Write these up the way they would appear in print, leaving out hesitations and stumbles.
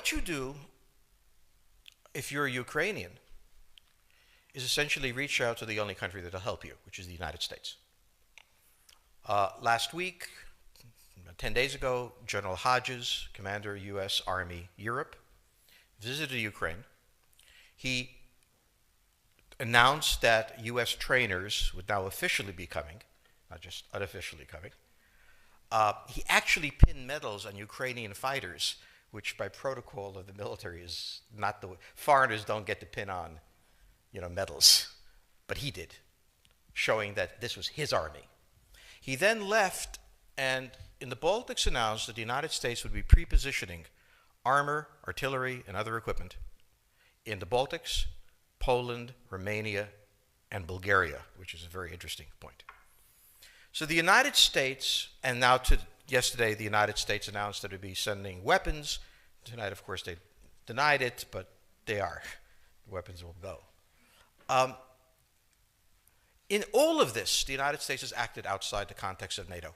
what you do if you're a Ukrainian is essentially reach out to the only country that will help you, which is the United States. Last week, 10 days ago, General Hodges, Commander U.S. Army Europe, visited Ukraine. He announced that U.S. trainers would now officially be coming, not just unofficially coming. He actually pinned medals on Ukrainian fighters, which by protocol of the military is not the way. Foreigners don't get to pin on, medals, but he did, showing that this was his army. He then left and in the Baltics announced that the United States would be pre-positioning armor, artillery, and other equipment in the Baltics, Poland, Romania, and Bulgaria, which is a very interesting point. So the United States, and now yesterday the United States announced that it would be sending weapons. Tonight, of course, they denied it, but they are. The weapons will go. In all of this, the United States has acted outside the context of NATO.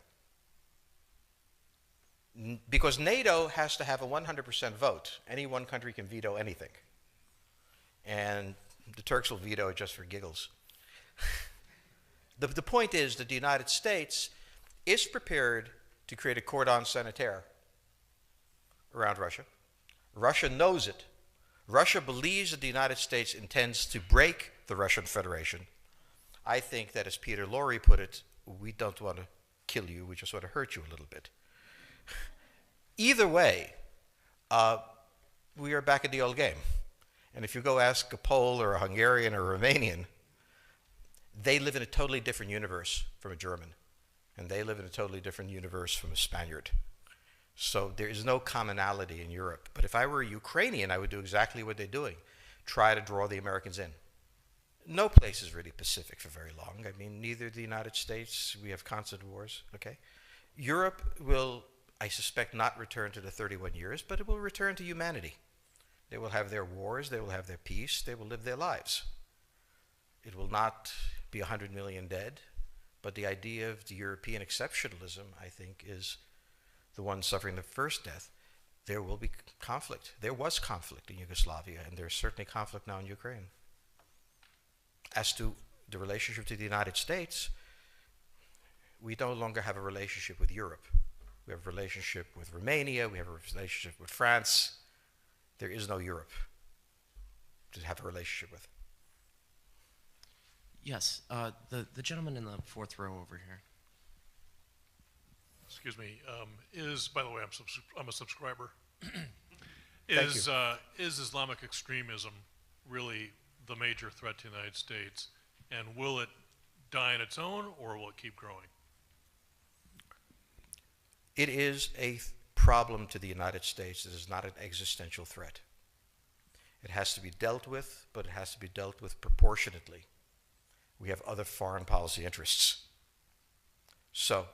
Because NATO has to have a 100% vote. Any one country can veto anything. And the Turks will veto it just for giggles. The point is that the United States is prepared to create a cordon sanitaire around Russia. Russia knows it. Russia believes that the United States intends to break the Russian Federation. I think that, as Peter Lorre put it, we don't want to kill you, we just want to hurt you a little bit. Either way, we are back in the old game. And if you go ask a Pole or a Hungarian or a Romanian, they live in a totally different universe from a German. And they live in a totally different universe from a Spaniard. So there is no commonality in Europe. But if I were a Ukrainian, I would do exactly what they're doing. Try to draw the Americans in. No place is really Pacific for very long. I mean, neither the United States, we have constant wars, okay? Europe will, I suspect, not return to the 31 years, but it will return to humanity. They will have their wars, they will have their peace, they will live their lives. It will not be 100 million dead, but the idea of the European exceptionalism, I think, is the one suffering the first death. There will be conflict. There was conflict in Yugoslavia, and there's certainly conflict now in Ukraine. As to the relationship to the United States, we no longer have a relationship with Europe. We have a relationship with Romania, we have a relationship with France. There is no Europe to have a relationship with. Yes, the gentleman in the fourth row over here. Excuse me. By the way, I'm a subscriber. Is Islamic extremism really the major threat to the United States, and will it die on its own, or will it keep growing? It is a problem to the United States. It is not an existential threat. It has to be dealt with, but it has to be dealt with proportionately. We have other foreign policy interests. So,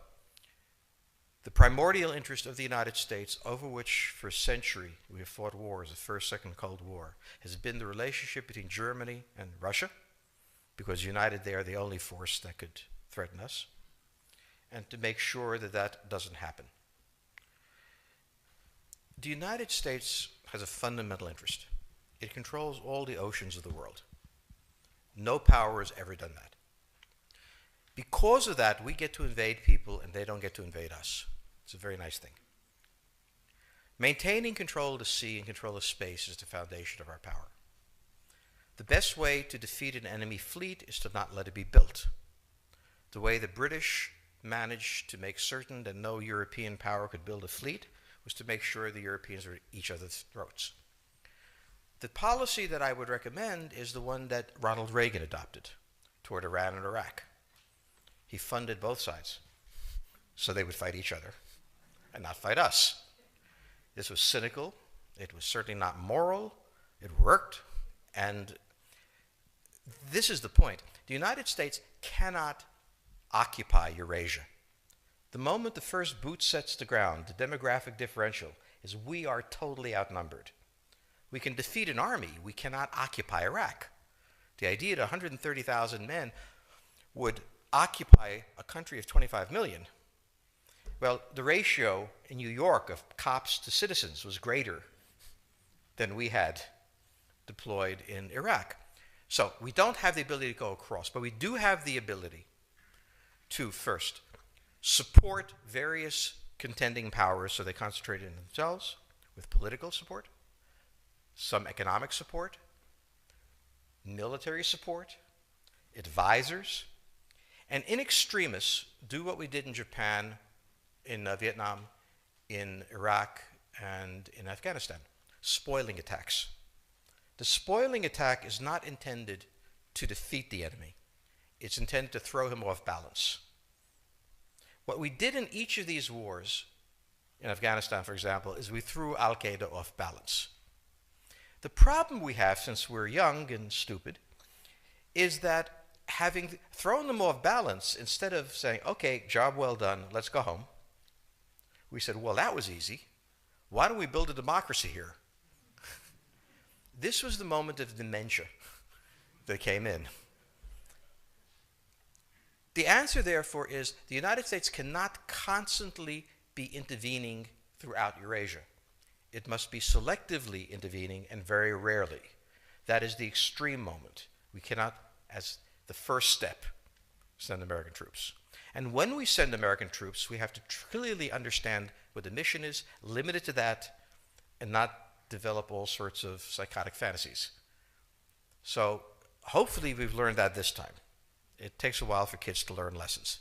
the primordial interest of the United States, over which for a century we have fought wars, the First, Second Cold War, has been the relationship between Germany and Russia, because united they are the only force that could threaten us, and to make sure that that doesn't happen. The United States has a fundamental interest. It controls all the oceans of the world. No power has ever done that. Because of that, we get to invade people and they don't get to invade us. It's a very nice thing. Maintaining control of the sea and control of space is the foundation of our power. The best way to defeat an enemy fleet is to not let it be built. The way the British managed to make certain that no European power could build a fleet was to make sure the Europeans were at each other's throats. The policy that I would recommend is the one that Ronald Reagan adopted toward Iran and Iraq. He funded both sides so they would fight each other and not fight us. This was cynical. It was certainly not moral. It worked. And this is the point. The United States cannot occupy Eurasia. The moment the first boot sets the ground, the demographic differential is we are totally outnumbered. We can defeat an army. We cannot occupy Iraq. The idea that 130,000 men would occupy a country of 25 million, well, the ratio in New York of cops to citizens was greater than we had deployed in Iraq. So we don't have the ability to go across, but we do have the ability to, first, support various contending powers so they concentrate in themselves with political support, some economic support, military support, advisors, and in extremis, do what we did in Japan, in Vietnam, in Iraq, and in Afghanistan, spoiling attacks. The spoiling attack is not intended to defeat the enemy. It's intended to throw him off balance. What we did in each of these wars, in Afghanistan, for example, is we threw Al-Qaeda off balance. The problem we have, since we're young and stupid, is that having thrown them off balance, instead of saying, okay, job well done, let's go home, we said, well, that was easy. Why don't we build a democracy here? This was the moment of dementia that came in. The answer, therefore, is the United States cannot constantly be intervening throughout Eurasia. It must be selectively intervening and very rarely. That is the extreme moment. We cannot, as the first step, send American troops. And when we send American troops, we have to clearly understand what the mission is, limit it to that, and not develop all sorts of psychotic fantasies. So hopefully we've learned that this time. It takes a while for kids to learn lessons.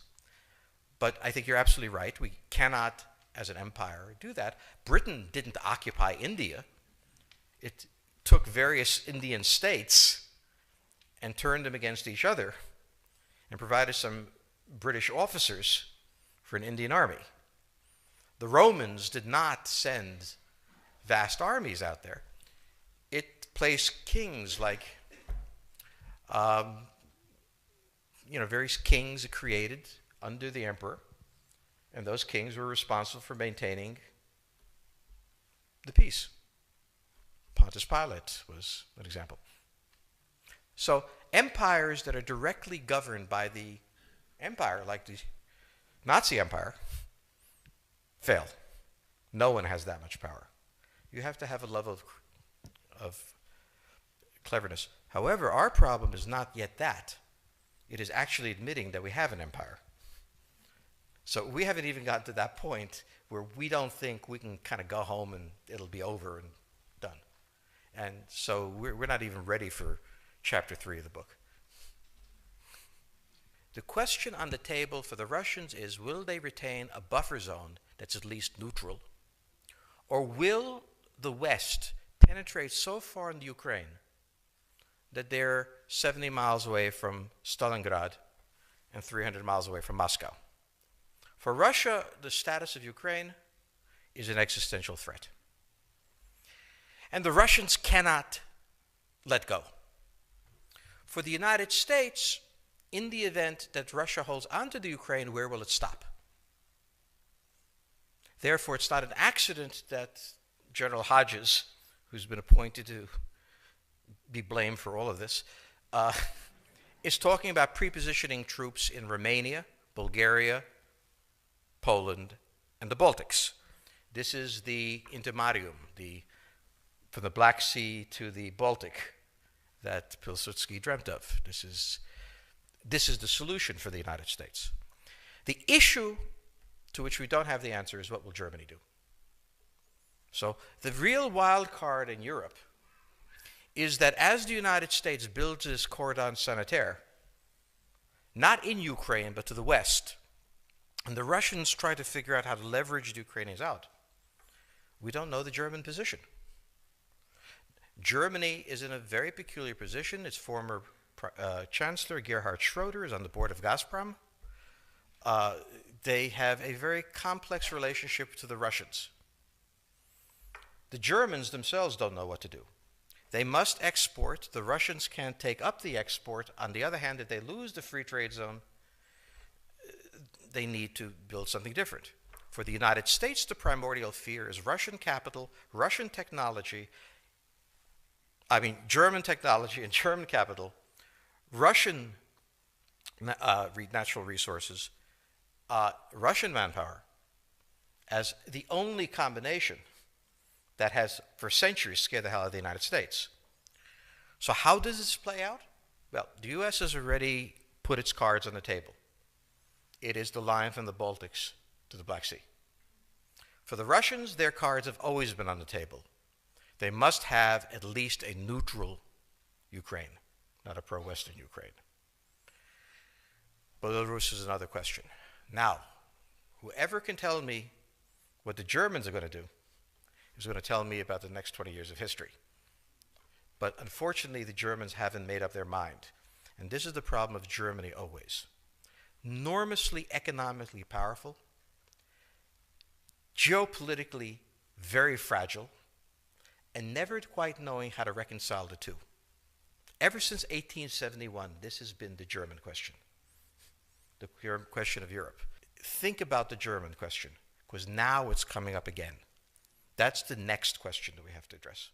But I think you're absolutely right. We cannot, as an empire, do that. Britain didn't occupy India. It took various Indian states and turned them against each other and provided some British officers for an Indian army. The Romans did not send vast armies out there. It placed kings like, various kings it created under the emperor, and those kings were responsible for maintaining the peace. Pontius Pilate was an example. So empires that are directly governed by the empire, like the Nazi Empire, fail. No one has that much power. You have to have a level of cleverness. However, our problem is not yet that. It is actually admitting that we have an empire. So we haven't even gotten to that point where we don't think we can kind of go home and it'll be over and done. And so we're not even ready for chapter 3 of the book. The question on the table for the Russians is, will they retain a buffer zone that's at least neutral? Or will the West penetrate so far in the Ukraine that they're 70 miles away from Stalingrad and 300 miles away from Moscow? For Russia, the status of Ukraine is an existential threat. And the Russians cannot let go. For the United States, in the event that Russia holds onto the Ukraine, where will it stop? Therefore, it's not an accident that General Hodges, who's been appointed to be blamed for all of this, is talking about prepositioning troops in Romania, Bulgaria, Poland, and the Baltics. This is the intermarium, from the Black Sea to the Baltic, that Pilsudski dreamt of. This is the solution for the United States. The issue to which we don't have the answer is, what will Germany do? So the real wild card in Europe is that as the United States builds this cordon sanitaire, not in Ukraine, but to the west, and the Russians try to figure out how to leverage the Ukrainians out, we don't know the German position. Germany is in a very peculiar position. Its former Chancellor Gerhard Schroeder is on the board of Gazprom. They have a very complex relationship to the Russians. The Germans themselves don't know what to do. They must export. The Russians can't take up the export. On the other hand, if they lose the free trade zone, they need to build something different. For the United States, the primordial fear is Russian capital, Russian technology, German technology and German capital, Russian natural resources, Russian manpower, as the only combination that has for centuries scared the hell out of the United States. So how does this play out? Well, the U.S. has already put its cards on the table. It is the line from the Baltics to the Black Sea. For the Russians, their cards have always been on the table. They must have at least a neutral Ukraine, not a pro-Western Ukraine. Belarus is another question. Now, whoever can tell me what the Germans are going to do is going to tell me about the next 20 years of history. But unfortunately, the Germans haven't made up their mind. And this is the problem of Germany always. Enormously economically powerful, geopolitically very fragile, and never quite knowing how to reconcile the two. Ever since 1871, this has been the German question, the question of Europe. Think about the German question, because now it's coming up again. That's the next question that we have to address.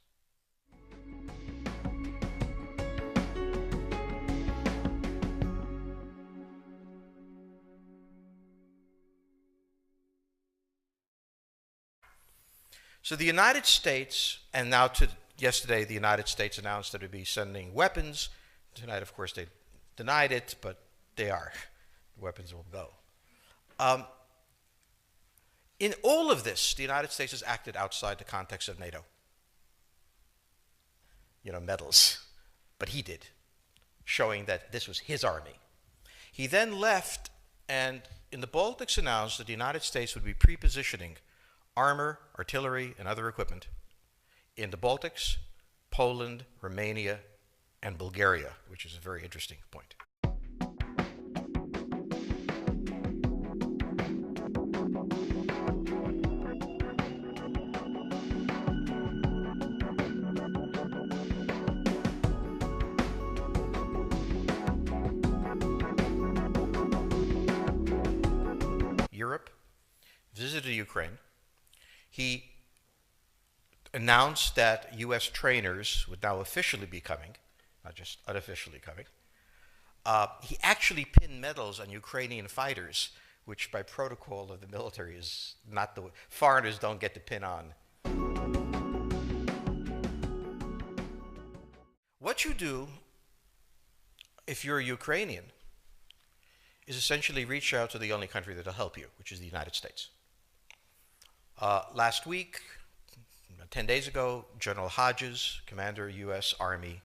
So the United States, and now yesterday the United States announced that it would be sending weapons. Tonight, of course, they denied it, but they are. The weapons will go. In all of this, the United States has acted outside the context of NATO. Medals. But he did, showing that this was his army. He then left, and in the Baltics announced that the United States would be pre-positioning armor, artillery, and other equipment in the Baltics, Poland, Romania, and Bulgaria, which is a very interesting point. Europe visited Ukraine. He announced that U.S. trainers would now officially be coming, not just unofficially coming. He actually pinned medals on Ukrainian fighters, which by protocol of the military is not the way. Foreigners don't get to pin on. What you do if you're a Ukrainian is essentially reach out to the only country that will help you, which is the United States. Last week, 10 days ago, General Hodges, commander U.S. Army,